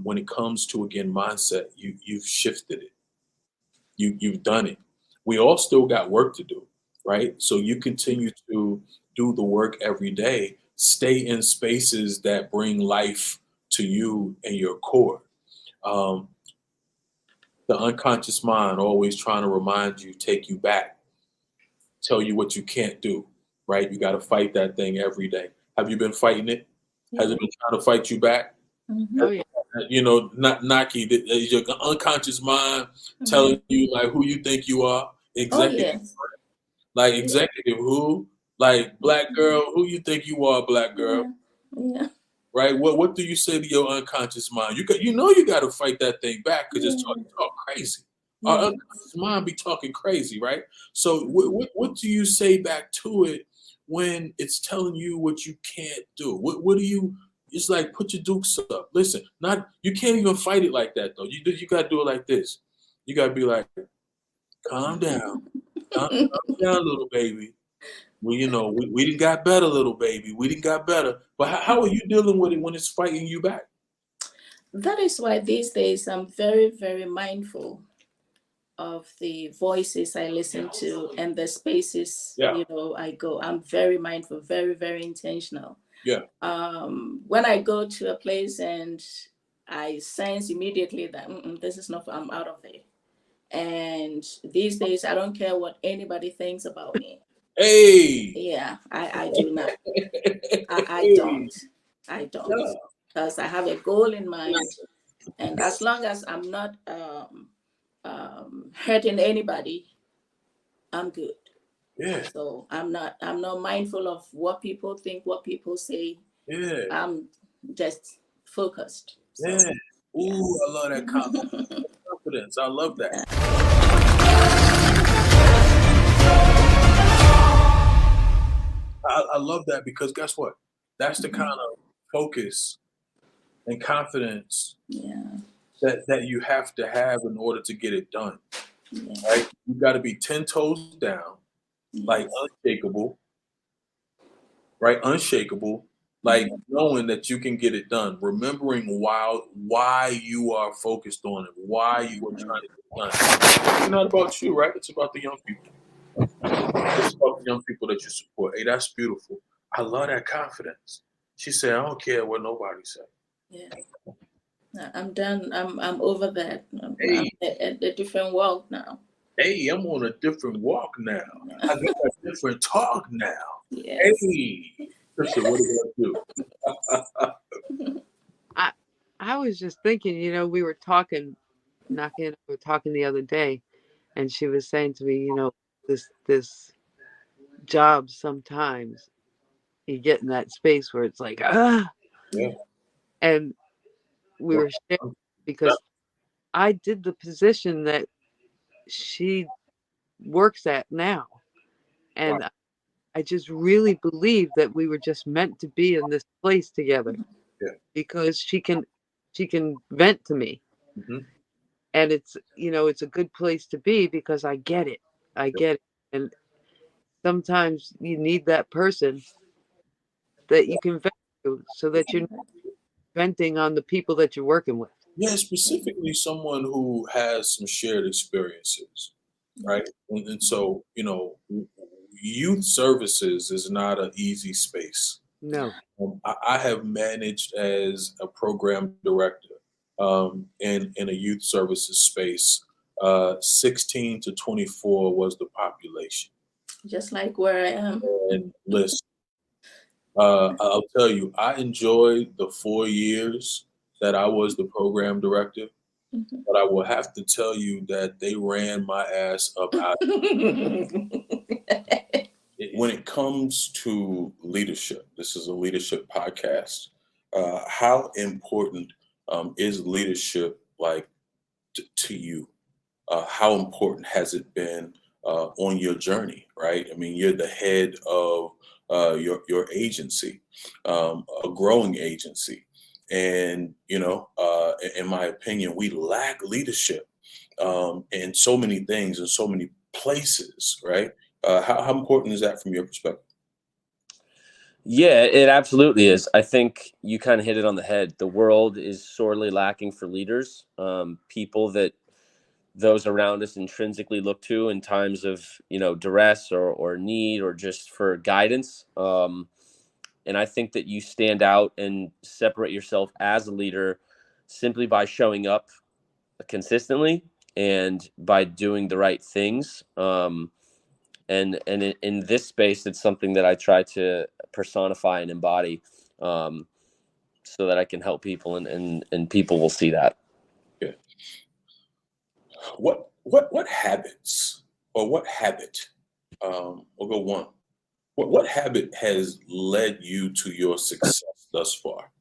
When it comes to again mindset, you've shifted it. You've done it. We all still got work to do, right? So you continue to do the work every day. Stay in spaces that bring life to you and your core. Um, the unconscious mind always trying to remind you, take you back, tell you what you can't do, right? You got to fight that thing every day. Have you been fighting it? Has it been trying to fight you back? Mm-hmm. Oh yeah. Naaki, is your unconscious mind telling you like who you think you are? Oh Exactly. yes. Like executive who? Like black girl, who you think you are, black girl? Yeah. Right? What do you say to your unconscious mind? You got to fight that thing back because it's talk crazy. Our unconscious mind be talking crazy, right? So what do you say back to it when it's telling you what you can't do? What do you? It's like put your dukes up. Listen, you can't even fight it like that though. You got to do it like this. You got to be like, calm down, calm down, little baby. Well, we didn't got better, little baby. We didn't got better. But how are you dealing with it when it's fighting you back? That is why these days I'm very, very mindful of the voices I listen to and the spaces, I go. I'm very mindful, very, very intentional. Yeah. When I go to a place and I sense immediately that this is not, I'm out of it. And these days, I don't care what anybody thinks about me. Hey. Yeah, I do not. I don't. Because I have a goal in mind. And as long as I'm not hurting anybody, I'm good. Yeah. So I'm not mindful of what people think, what people say. Yeah. I'm just focused. So, yeah. Ooh, I love that confidence. I love that. I love that because guess what? That's the kind of focus and confidence that you have to have in order to get it done. Right? You got to be 10 toes down, like unshakable, right? Unshakable, like knowing that you can get it done, remembering why you are focused on it, why you are trying to get it done. It's not about you, right? It's about the young people. It's about the young people that you support. Hey, that's beautiful. I love that confidence. She said, I don't care what nobody said. Yeah. I'm done. I'm over that. I'm at a different world now. Hey, I'm on a different walk now. I got a different talk now. Yes. Hey, Trisha, what about you? I was just thinking, we were talking, the other day, and she was saying to me, this job, sometimes you get in that space where it's like, Yeah. And we were sharing because I did the position that she works at now. And I just really believe that we were just meant to be in this place together. Yeah. Because she can vent to me. Mm-hmm. And it's a good place to be because I get it. And sometimes you need that person that you can vent to so that you're not venting on the people that you're working with. Yeah, specifically someone who has some shared experiences, right? And so, youth services is not an easy space. No. I have managed as a program director in a youth services space. 16 to 24 was the population. Just like where I am. And listen, I'll tell you, I enjoyed the 4 years that I was the program director, but I will have to tell you that they ran my ass up out. When it comes to leadership, this is a leadership podcast. How important is leadership like to you? How important has it been on your journey? Right? I mean, you're the head of your agency, a growing agency, and in my opinion, we lack leadership in so many things in so many places. Right? How important is that from your perspective? Yeah, it absolutely is. I think you kind of hit it on the head. The world is sorely lacking for leaders, people that those around us intrinsically look to in times of, duress or need or just for guidance. And I think that you stand out and separate yourself as a leader simply by showing up consistently and by doing the right things. And in this space, it's something that I try to personify and embody, so that I can help people and people will see that. Yeah. What habits or what habit We'll go one. What habit has led you to your success thus far?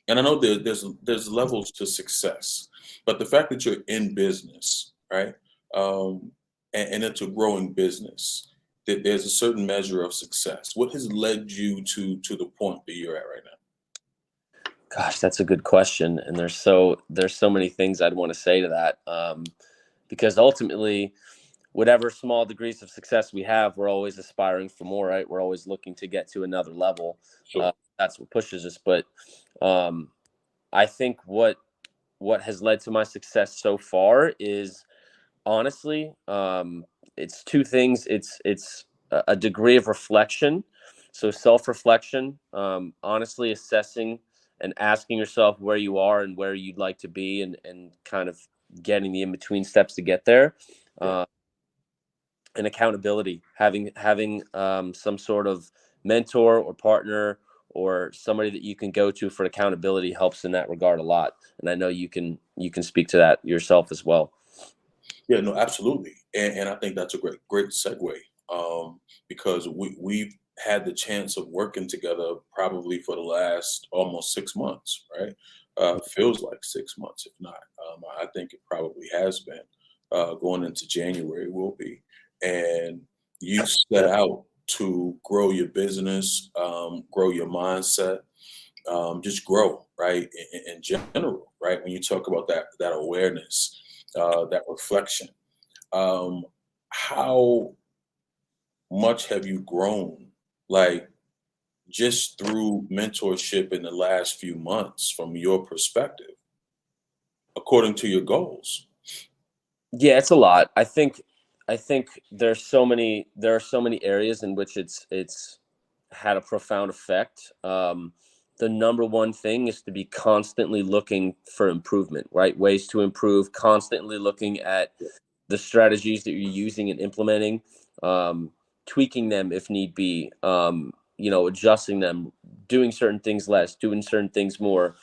And I know there's levels to success, but the fact that you're in business, right, and it's a growing business, that there's a certain measure of success. What has led you to the point that you're at right now? Gosh, that's a good question, and there's so many things I'd want to say to that, because ultimately, whatever small degrees of success we have, we're always aspiring for more, right? We're always looking to get to another level. Sure. That's what pushes us. But I think what has led to my success so far is honestly, it's two things. It's a degree of reflection, so self-reflection, honestly assessing and asking yourself where you are and where you'd like to be, and kind of getting the in-between steps to get there. Yeah. And accountability, having some sort of mentor or partner or somebody that you can go to for accountability helps in that regard a lot. And I know you can speak to that yourself as well. Yeah, no, absolutely. And I think that's a great segue, because we've had the chance of working together probably for the last almost 6 months, right? Feels like 6 months, if not. I think it probably has been. Going into January will be. And you set out to grow your business, grow your mindset, just grow, right? In general, right? When you talk about that awareness, that reflection, how much have you grown, like just through mentorship in the last few months, from your perspective, according to your goals? Yeah, it's a lot. I think there are so many areas in which it's had a profound effect. The number one thing is to be constantly looking for improvement, right? Ways to improve, constantly looking at the strategies that you're using and implementing, tweaking them if need be, adjusting them, doing certain things less, doing certain things more,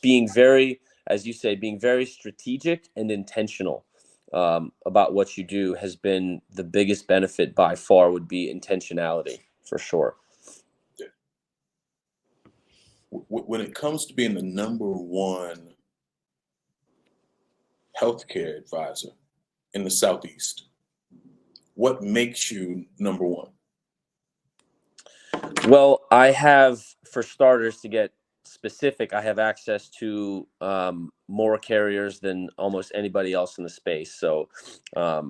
being very, as you say, being very strategic and intentional about what you do has been the biggest benefit by far. Would be intentionality for sure. Yeah. When it comes to being the number one healthcare advisor in the Southeast, what makes you number one? Well, I have, for starters, to get specific, I have access to more carriers than almost anybody else in the space. So I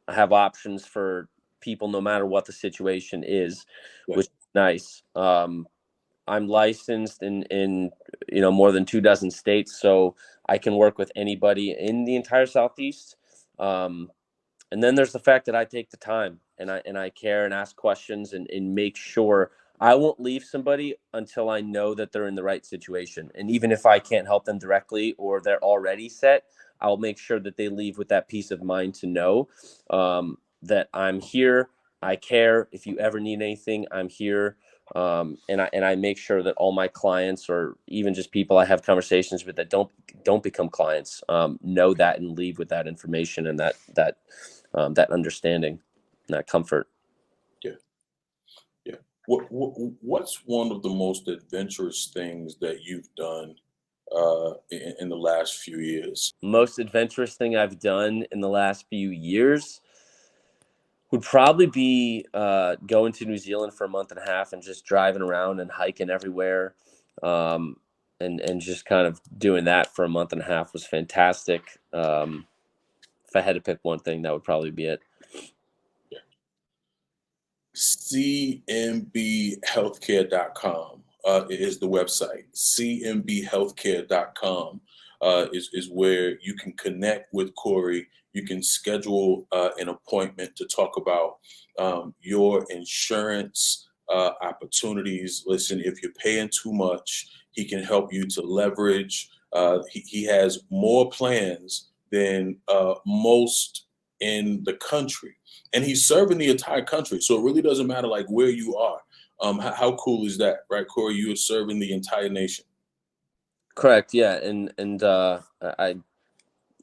have options for people no matter what the situation is, Yeah. which is nice. I'm licensed in more than 24 states, so I can work with anybody in the entire Southeast. And then there's the fact that I take the time and I care and ask questions and make sure I won't leave somebody until I know that they're in the right situation. And even if I can't help them directly or they're already set, I'll make sure that they leave with that peace of mind to know that I'm here. I care. If you ever need anything, I'm here. And I make sure that all my clients, or even just people I have conversations with that don't become clients, know that and leave with that information and that understanding, and that comfort. Yeah. Yeah. What's one of the most adventurous things that you've done in the last few years? Most adventurous thing I've done in the last few years would probably be going to New Zealand for a month and a half and just driving around and hiking everywhere. And just kind of doing that for a month and a half was fantastic. If I had to pick one thing, that would probably be it. cmbhealthcare.com is the website. cmbhealthcare.com is where you can connect with Cory. You can schedule an appointment to talk about your insurance opportunities. Listen, if you're paying too much, he can help you to leverage. He has more plans than most in the country, and he's serving the entire country. So it really doesn't matter like where you are. How cool is that, right, Cory? You are serving the entire nation. Correct. Yeah. And I,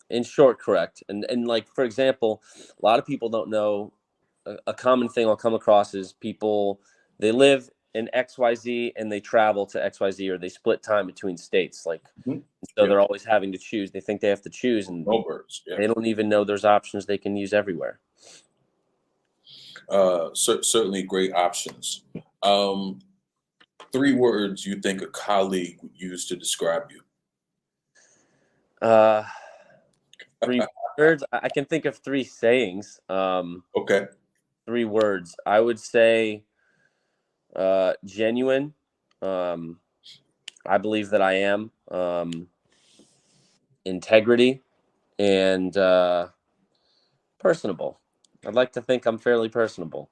in short, correct. And like, for example, a lot of people don't know a common thing I'll come across is people, they live in XYZ and they travel to XYZ, or they split time between states. Like, so they're always having to choose. They think they have to choose, and they don't even know there's options they can use everywhere. Certainly great options. 3 words you think a colleague would use to describe you? 3 words. I can think of 3 sayings. Okay. 3 words. I would say genuine. I believe that I am. Integrity, and personable. I'd like to think I'm fairly personable.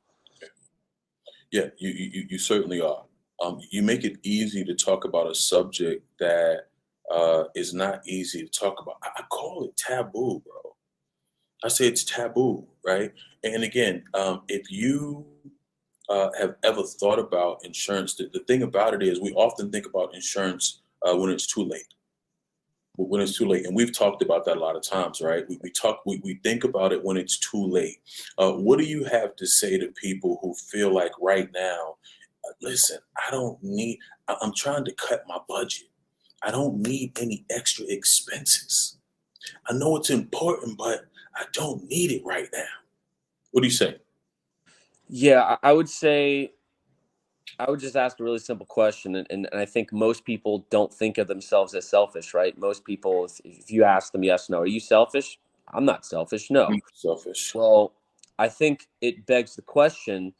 Yeah, you certainly are. You make it easy to talk about a subject that is not easy to talk about. I call it taboo, bro. I say it's taboo, right? And again, if you have ever thought about insurance, the thing about it is we often think about insurance when it's too late. When it's too late, and we've talked about that a lot of times, right? We think about it when it's too late. What do you have to say to people who feel like right now, listen, I'm trying to cut my budget. I don't need any extra expenses. I know it's important, but I don't need it right now. What do you say? Yeah, I would say, I would just ask a really simple question, and I think most people don't think of themselves as selfish, right? Most people, if you ask them yes, no, are you selfish? I'm not selfish. No. Selfish. Well, I think it begs the question,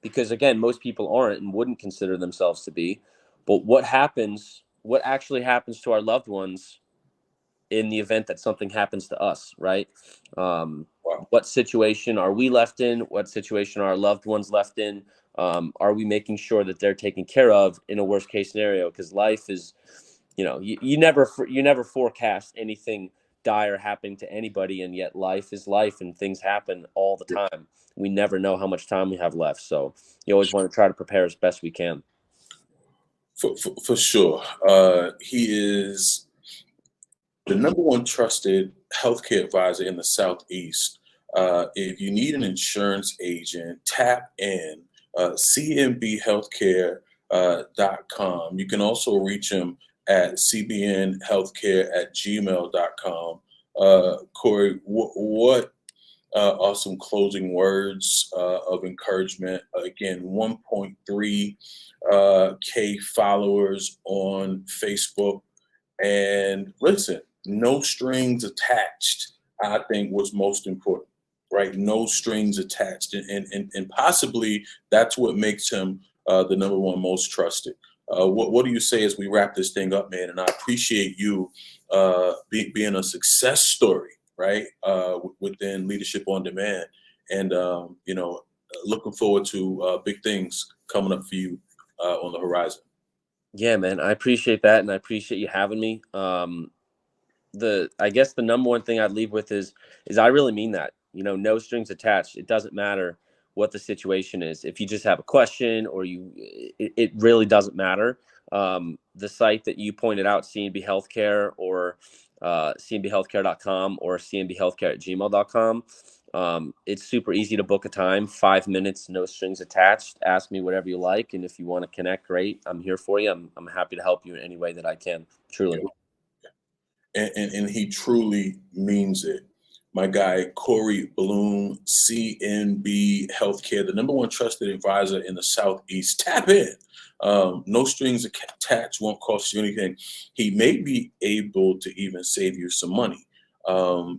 because again, most people aren't and wouldn't consider themselves to be. But what actually happens to our loved ones in the event that something happens to us, right? Wow. What situation are we left in? What situation are our loved ones left in? Are we making sure that they're taken care of in a worst case scenario? Because life is, you never forecast anything dire happening to anybody, and yet life is life, and things happen all the time. We never know how much time we have left, so you always want to try to prepare as best we can. For sure. He is the #1 trusted healthcare advisor in the Southeast. If you need an insurance agent, tap in cnbhealthcare.com. You can also reach him at cbnhealthcare@gmail.com. Cory, what are some closing words of encouragement? Again, 1.3 K followers on Facebook. And listen, no strings attached, I think was most important, right? No strings attached. And possibly that's what makes him the #1 most trusted. What do you say as we wrap this thing up, man? And I appreciate you being a success story, right? Within Leadership on Demand. And, looking forward to big things coming up for you on the horizon. Yeah, man, I appreciate that, and I appreciate you having me. I guess the #1 thing I'd leave with is I really mean that. No strings attached. It doesn't matter what the situation is. If you just have a question, or it really doesn't matter. The site that you pointed out, CNB Healthcare, or cnbhealthcare.com, or cnbhealthcare@gmail.com. It's super easy to book a time, 5 minutes, no strings attached. Ask me whatever you like, and if you want to connect, great. I'm here for you. I'm happy to help you in any way that I can. Truly. And he truly means it. My guy, Cory Blum, CNB Healthcare, the #1 trusted advisor in the Southeast. Tap in. No strings attached, won't cost you anything. He may be able to even save you some money,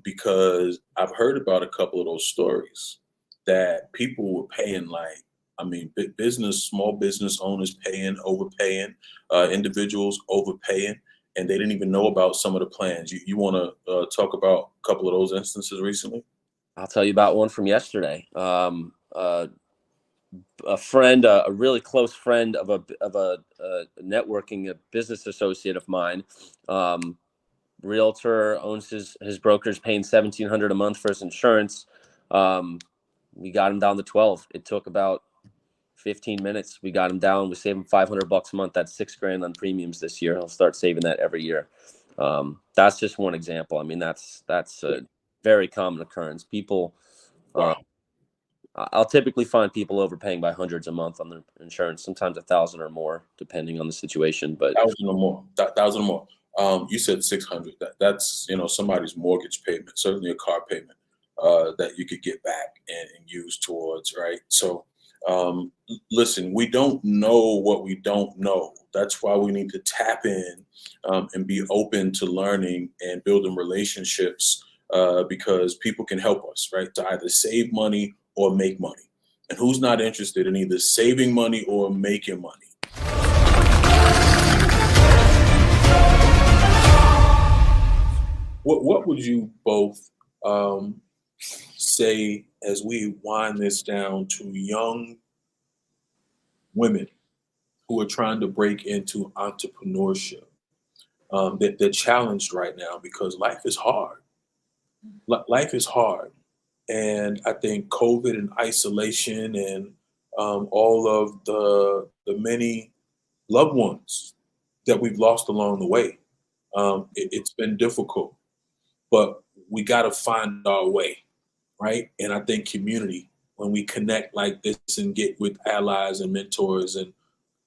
because I've heard about a couple of those stories that people were paying small business owners overpaying, individuals overpaying, and they didn't even know about some of the plans. You want to talk about a couple of those instances recently? I'll tell you about one from yesterday. A friend, a really close friend of a networking, a business associate of mine, realtor, owns his brokerage, paying $1,700 a month for his insurance. We got him down to 12. It took about 15 minutes. We got him down. We saved him $500 a month. That's $6,000 on premiums this year. He'll start saving that every year. That's just one example. I mean, that's a very common occurrence. People, Wow. I'll typically find people overpaying by hundreds a month on their insurance, sometimes 1,000 or more, depending on the situation. But 1,000 or more. 1,000 or more. You said 600. That's somebody's mortgage payment, certainly a car payment that you could get back and use towards, right? So listen, we don't know what we don't know. That's why we need to tap in and be open to learning and building relationships because people can help us, right? To either save money or make money. And who's not interested in either saving money or making money? What would you both say as we wind this down to young women who are trying to break into entrepreneurship? They're challenged right now because life is hard. Life is hard. And I think COVID and isolation and all of the many loved ones that we've lost along the way, it's been difficult. But we got to find our way, right? And I think community, when we connect like this and get with allies and mentors and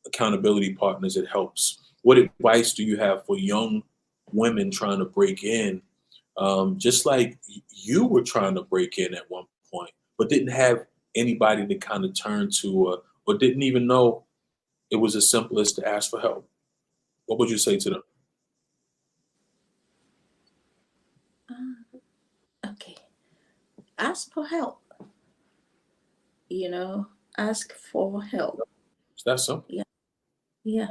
accountability partners, it helps. What advice do you have for young women trying to break in, just like you were trying to break in at one point, but didn't have anybody to kind of turn to or didn't even know it was as simple as to ask for help? What would you say to them? Okay. Ask for help. Ask for help. Is that simple? Yeah.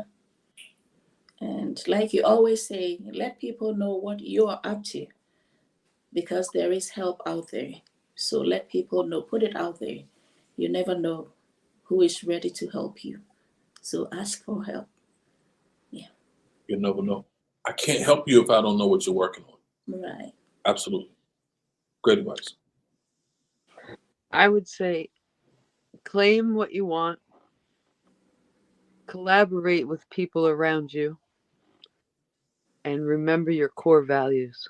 And like you always say, let people know what you're up to because there is help out there. So let people know, put it out there. You never know who is ready to help you. So ask for help. Yeah. You never know. I can't help you if I don't know what you're working on. Right. Absolutely. Great advice. I would say claim what you want, collaborate with people around you, and remember your core values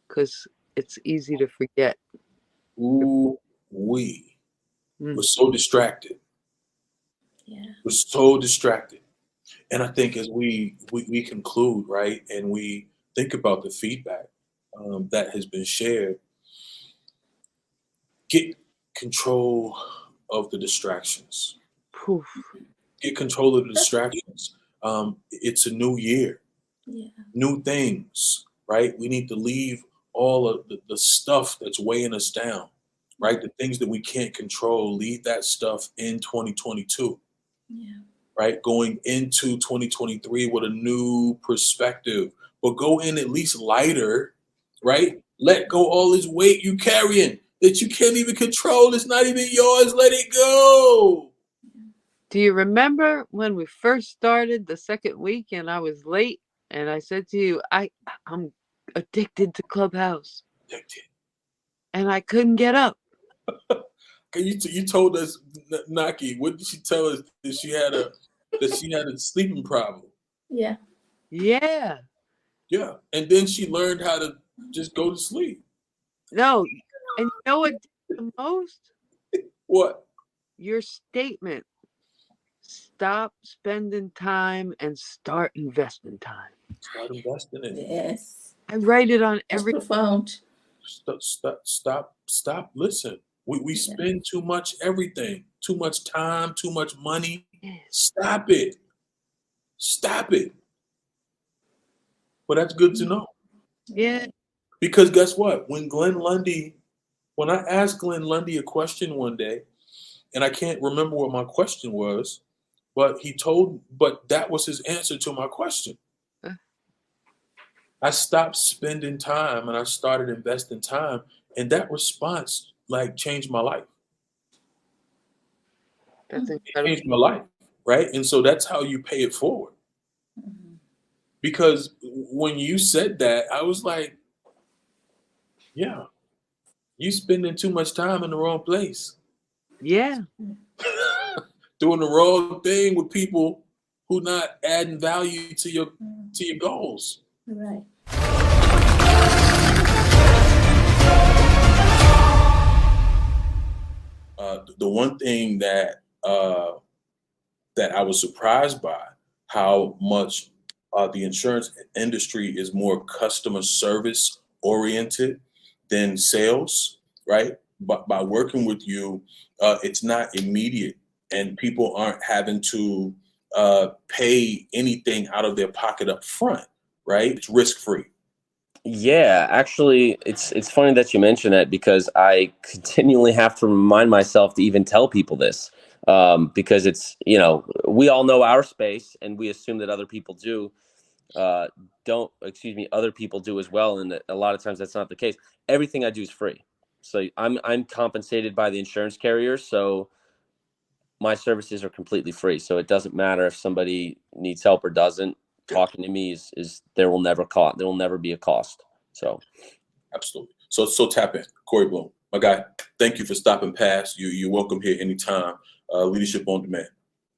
because it's easy to forget. Ooh, we're so distracted. Yeah. We're so distracted. And I think as we conclude, right, and we think about the feedback that has been shared, get control of the distractions. Poof. Get control of the distractions. It's a new year. Yeah. New things, right? We need to leave all of the stuff that's weighing us down, right? The things that we can't control, leave that stuff in 2022. Yeah. Right? Going into 2023 with a new perspective, but go in at least lighter, right? Let go all this weight you carrying that you can't even control. It's not even yours. Let it go. Do you remember when we first started the second week and I was late and I said to you, I'm addicted to Clubhouse. Addicted. And I couldn't get up. You told us, Naaki, what did she tell us that she had a sleeping problem? Yeah. Yeah. Yeah. And then she learned how to just go to sleep. No. And you know what did the most? What? Your statement. Stop spending time and start investing time. Start investing in it. Yes. I write it on That's every profound. Stop. Listen. We spend too much everything, too much time, too much money. Stop it. Well, that's good to know. Yeah. Because guess what? When I asked Glenn Lundy a question one day, and I can't remember what my question was, but that was his answer to my question. I stopped spending time and I started investing time, and that response changed my life. That's It incredible. changed my life, right? And so that's how you pay it forward. Because when you said that, I was like, yeah, you spending too much time in the wrong place. Yeah. Doing the wrong thing with people who not adding value to your goals. Right. The one thing that that I was surprised by, how much the insurance industry is more customer service oriented than sales, right? But by working with you, it's not immediate, and people aren't having to pay anything out of their pocket up front, right? It's risk free. Yeah, actually, it's funny that you mention that, because I continually have to remind myself to even tell people this, because it's, you know, we all know our space and we assume that other people do. Other people do as well, and a lot of times that's not the case. Everything I do is free, so I'm compensated by the insurance carrier, so my services are completely free. So it doesn't matter if somebody needs help or doesn't. Talking to me is there will never be a cost. So Absolutely. So tap in, Cory Blum, my guy. Thank you for stopping past. You're welcome here anytime. Leadership on Demand.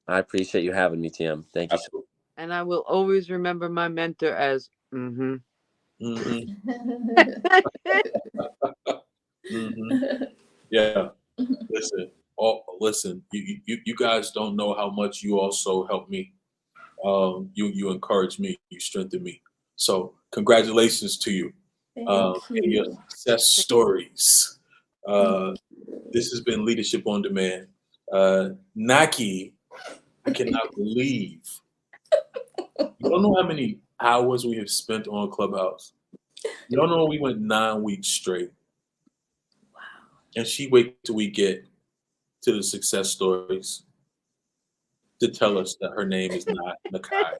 I appreciate you having me, TM. Thank you. Absolutely. And I will always remember my mentor as Mm-hmm. Mm-hmm. Yeah. Listen. You guys don't know how much you also help me. You encourage me. You strengthen me. So congratulations to you. And your success stories. This has been Leadership on Demand. Naaki, I cannot believe. You don't know how many hours we have spent on Clubhouse. You don't know we went 9 weeks straight. Wow. And she wait till we get to the success stories to tell us that her name is not Nakai.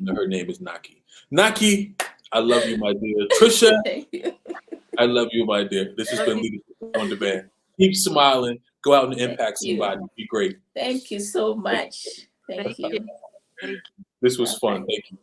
Her name is Naaki. Naaki, I love you, my dear. Trisha, Thank you. I love you, my dear. This has been Leadership on Demand. Keep smiling. Go out and impact somebody. Be great. Thank you so much. Thank you. Thank you. This was fun. Thank you.